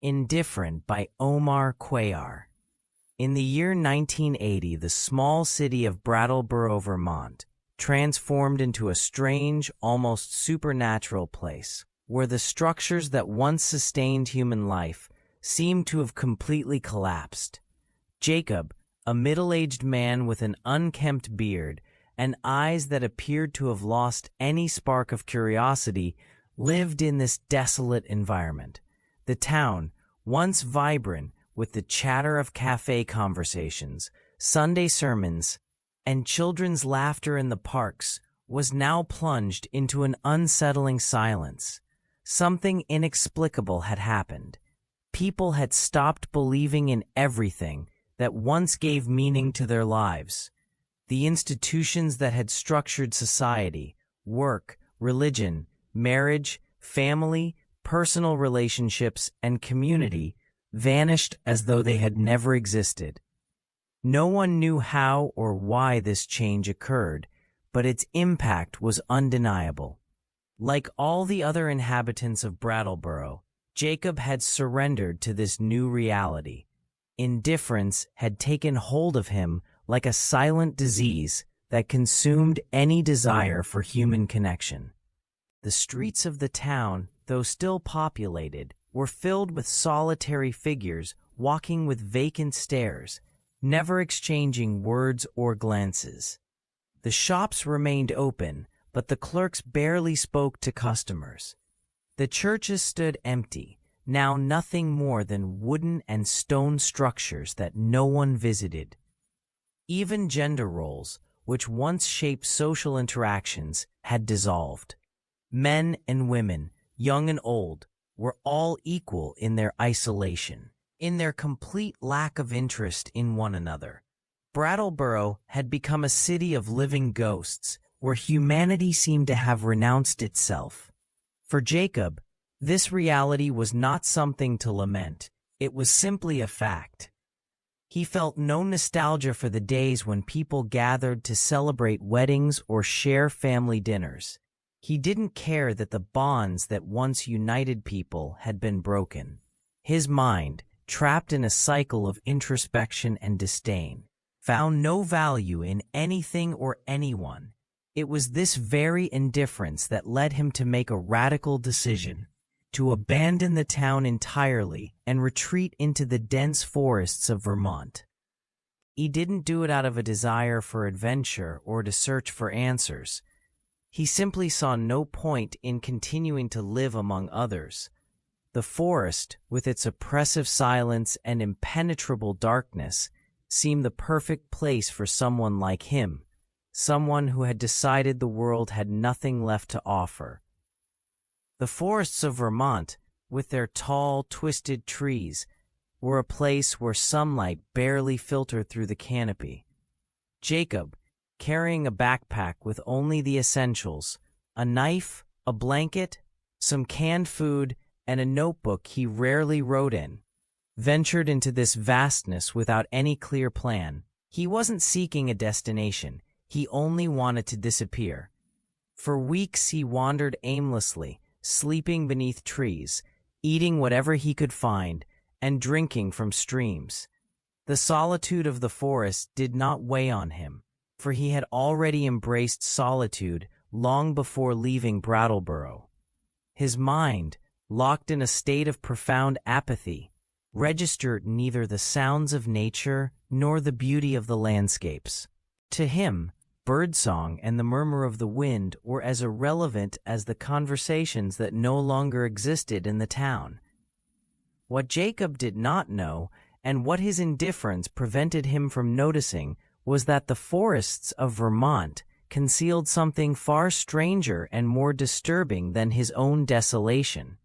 Indifferent by Omar Cuellar. In the year 1980, the small city of Brattleboro, Vermont, transformed into a strange, almost supernatural place, where the structures that once sustained human life seemed to have completely collapsed. Jacob, a middle-aged man with an unkempt beard and eyes that appeared to have lost any spark of curiosity, lived in this desolate environment. The town, once vibrant with the chatter of cafe conversations, Sunday sermons, and children's laughter in the parks, was now plunged into an unsettling silence. Something inexplicable had happened. People had stopped believing in everything that once gave meaning to their lives. The institutions that had structured society, work, religion, marriage, family, personal relationships, and community vanished as though they had never existed. No one knew how or why this change occurred, but its impact was undeniable. Like all the other inhabitants of Brattleboro, Jacob had surrendered to this new reality. Indifference had taken hold of him like a silent disease that consumed any desire for human connection. The streets of the town, though still populated, were filled with solitary figures walking with vacant stares, never exchanging words or glances. The shops remained open, but the clerks barely spoke to customers. The churches stood empty, now nothing more than wooden and stone structures that no one visited. Even gender roles, which once shaped social interactions, had dissolved. Men and women, young and old, were all equal in their isolation, in their complete lack of interest in one another. Brattleboro had become a city of living ghosts, where humanity seemed to have renounced itself. For Jacob, this reality was not something to lament, it was simply a fact. He felt no nostalgia for the days when people gathered to celebrate weddings or share family dinners. He didn't care that the bonds that once united people had been broken. His mind, trapped in a cycle of introspection and disdain, found no value in anything or anyone. It was this very indifference that led him to make a radical decision, to abandon the town entirely and retreat into the dense forests of Vermont. He didn't do it out of a desire for adventure or to search for answers. He simply saw no point in continuing to live among others. The forest, with its oppressive silence and impenetrable darkness, seemed the perfect place for someone like him, someone who had decided the world had nothing left to offer. The forests of Vermont, with their tall, twisted trees, were a place where sunlight barely filtered through the canopy. Jacob, carrying a backpack with only the essentials, a knife, a blanket, some canned food, and a notebook he rarely wrote in, ventured into this vastness without any clear plan. He wasn't seeking a destination, he only wanted to disappear. For weeks he wandered aimlessly, sleeping beneath trees, eating whatever he could find, and drinking from streams. The solitude of the forest did not weigh on him, for he had already embraced solitude long before leaving Brattleboro. His mind, locked in a state of profound apathy, registered neither the sounds of nature nor the beauty of the landscapes. To him, birdsong and the murmur of the wind were as irrelevant as the conversations that no longer existed in the town. What Jacob did not know, and what his indifference prevented him from noticing, was that the forests of Vermont concealed something far stranger and more disturbing than his own desolation.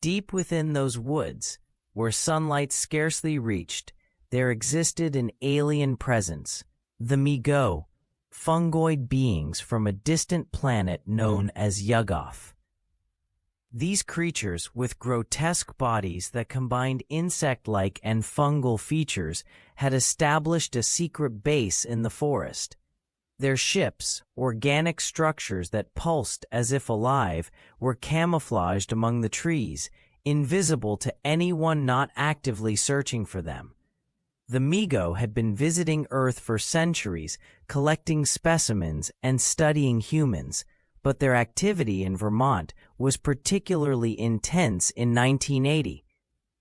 Deep within those woods, where sunlight scarcely reached, there existed an alien presence, the Migo, fungoid beings from a distant planet known as Yuggoth. These creatures, with grotesque bodies that combined insect-like and fungal features, had established a secret base in the forest. Their ships, organic structures that pulsed as if alive, were camouflaged among the trees, invisible to anyone not actively searching for them. The Migo had been visiting Earth for centuries, collecting specimens and studying humans, but their activity in Vermont was particularly intense in 1980.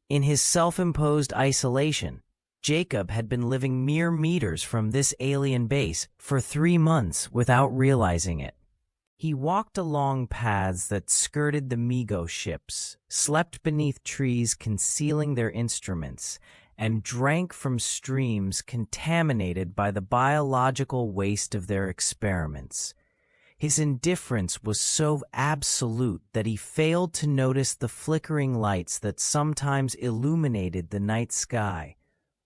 In his self-imposed isolation, Jacob had been living mere meters from this alien base for 3 months without realizing it. He walked along paths that skirted the Migo ships, slept beneath trees concealing their instruments, and drank from streams contaminated by the biological waste of their experiments. His indifference was so absolute that he failed to notice the flickering lights that sometimes illuminated the night sky,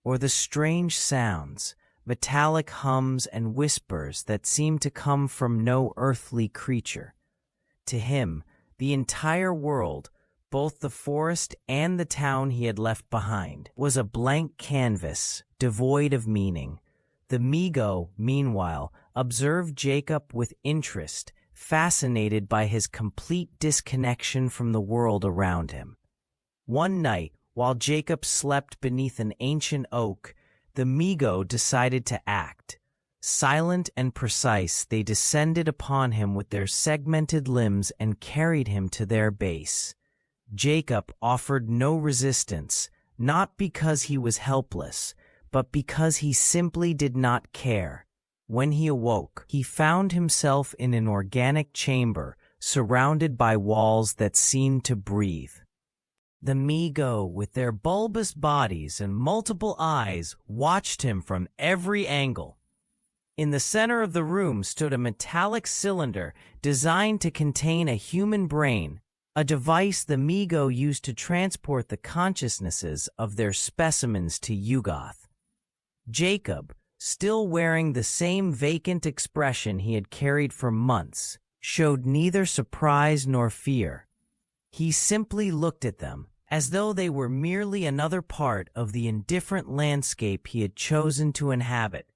or the strange sounds, metallic hums and whispers that seemed to come from no earthly creature. To him, the entire world, both the forest and the town he had left behind, was a blank canvas, devoid of meaning. The Migo, meanwhile, observed Jacob with interest, fascinated by his complete disconnection from the world around him. One night, while Jacob slept beneath an ancient oak, the Migo decided to act. Silent and precise, they descended upon him with their segmented limbs and carried him to their base. Jacob offered no resistance, not because he was helpless, but because he simply did not care. When he awoke, he found himself in an organic chamber, surrounded by walls that seemed to breathe. The Migo, with their bulbous bodies and multiple eyes, watched him from every angle. In the center of the room stood a metallic cylinder designed to contain a human brain, a device the Migo used to transport the consciousnesses of their specimens to Yugoth. Jacob, still wearing the same vacant expression he had carried for months, showed neither surprise nor fear. He simply looked at them, as though they were merely another part of the indifferent landscape he had chosen to inhabit.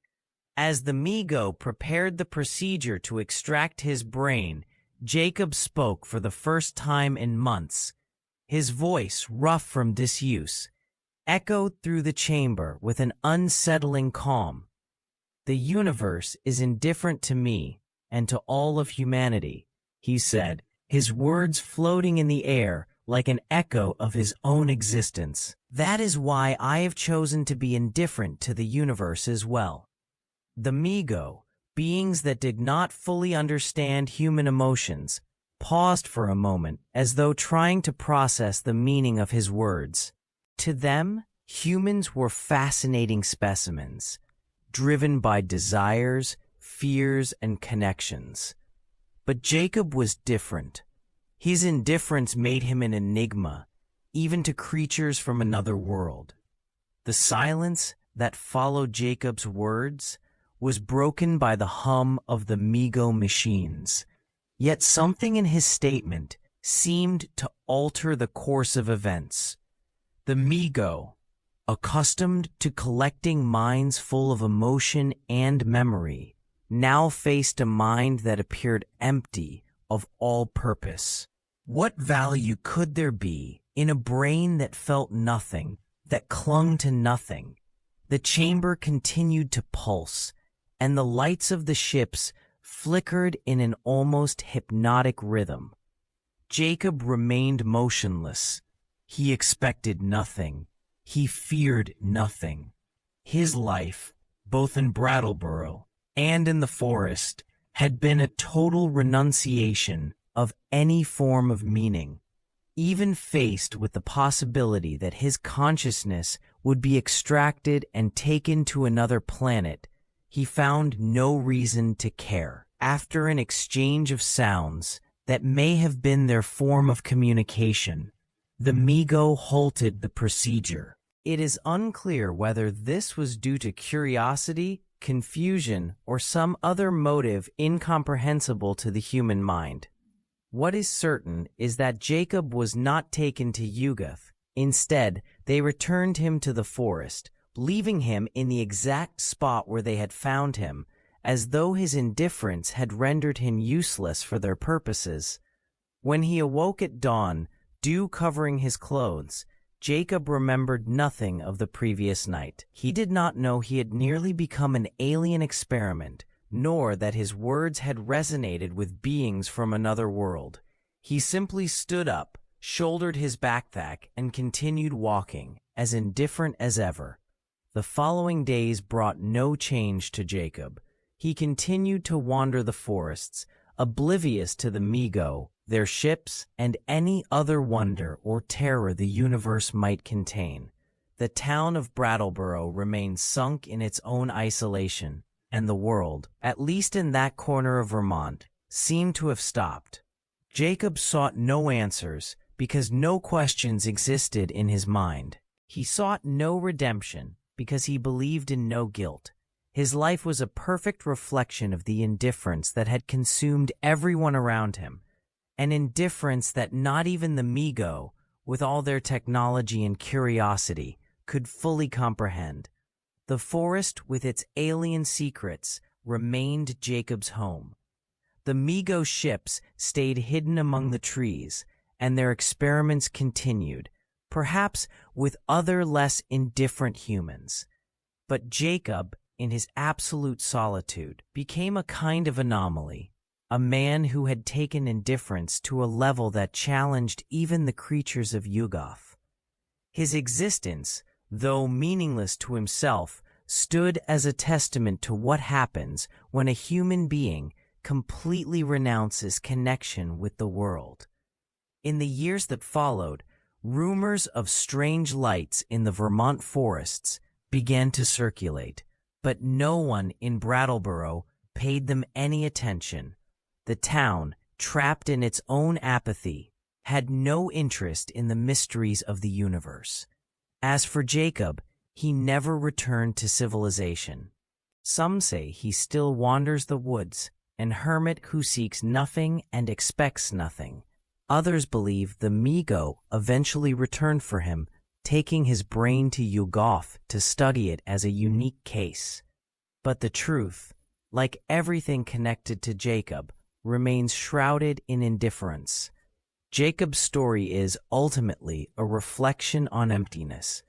As the Migo prepared the procedure to extract his brain, Jacob spoke for the first time in months. His voice, rough from disuse, echoed through the chamber with an unsettling calm. "The universe is indifferent to me and to all of humanity," he said, his words floating in the air like an echo of his own existence. "That is why I have chosen to be indifferent to the universe as well." The Migo, beings that did not fully understand human emotions, paused for a moment as though trying to process the meaning of his words. To them, humans were fascinating specimens, driven by desires, fears, and connections. But Jacob was different. His indifference made him an enigma, even to creatures from another world. The silence that followed Jacob's words was broken by the hum of the Migo machines. Yet something in his statement seemed to alter the course of events. The Migo, accustomed to collecting minds full of emotion and memory, now faced a mind that appeared empty of all purpose. What value could there be in a brain that felt nothing, that clung to nothing? The chamber continued to pulse, and the lights of the ships flickered in an almost hypnotic rhythm. Jacob remained motionless. He expected nothing. He feared nothing. His life, both in Brattleboro and in the forest, had been a total renunciation of any form of meaning. Even faced with the possibility that his consciousness would be extracted and taken to another planet, he found no reason to care. After an exchange of sounds that may have been their form of communication, the Migo halted the procedure. It is unclear whether this was due to curiosity, confusion, or some other motive incomprehensible to the human mind. What is certain is that Jacob was not taken to Yugoth. Instead, they returned him to the forest, leaving him in the exact spot where they had found him, as though his indifference had rendered him useless for their purposes. When he awoke at dawn, dew covering his clothes, Jacob remembered nothing of the previous night. He did not know he had nearly become an alien experiment, nor that his words had resonated with beings from another world. He simply stood up, shouldered his backpack, and continued walking, as indifferent as ever. The following days brought no change to Jacob. He continued to wander the forests, oblivious to the Migo, their ships, and any other wonder or terror the universe might contain. The town of Brattleboro remained sunk in its own isolation, and the world, at least in that corner of Vermont, seemed to have stopped. Jacob sought no answers because no questions existed in his mind. He sought no redemption because he believed in no guilt. His life was a perfect reflection of the indifference that had consumed everyone around him, an indifference that not even the Migo, with all their technology and curiosity, could fully comprehend. The forest, with its alien secrets, remained Jacob's home. The Migo ships stayed hidden among the trees, and their experiments continued, perhaps with other less indifferent humans. But Jacob, in his absolute solitude, became a kind of anomaly, a man who had taken indifference to a level that challenged even the creatures of Yugoth. His existence, though meaningless to himself, stood as a testament to what happens when a human being completely renounces connection with the world. In the years that followed, rumors of strange lights in the Vermont forests began to circulate, but no one in Brattleboro paid them any attention. The town, trapped in its own apathy, had no interest in the mysteries of the universe. As for Jacob, he never returned to civilization. Some say he still wanders the woods, an hermit who seeks nothing and expects nothing. Others believe the Migo eventually returned for him, taking his brain to Yugoth to study it as a unique case. But the truth, like everything connected to Jacob, remains shrouded in indifference. Jacob's story is ultimately a reflection on emptiness.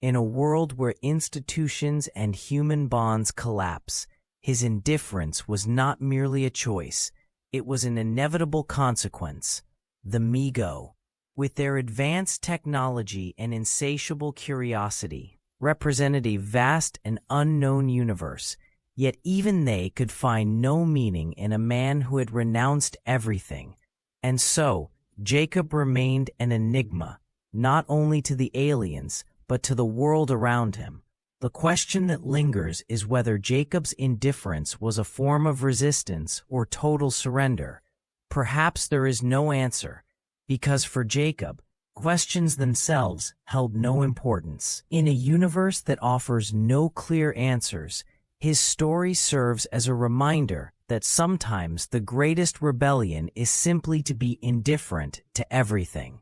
In a world where institutions and human bonds collapse, his indifference was not merely a choice, it was an inevitable consequence. The Migo, with their advanced technology and insatiable curiosity, represented a vast and unknown universe, yet even they could find no meaning in a man who had renounced everything. And so, Jacob remained an enigma, not only to the aliens, but to the world around him. The question that lingers is whether Jacob's indifference was a form of resistance or total surrender. Perhaps there is no answer, because for Jacob, questions themselves held no importance. In a universe that offers no clear answers, his story serves as a reminder that sometimes the greatest rebellion is simply to be indifferent to everything.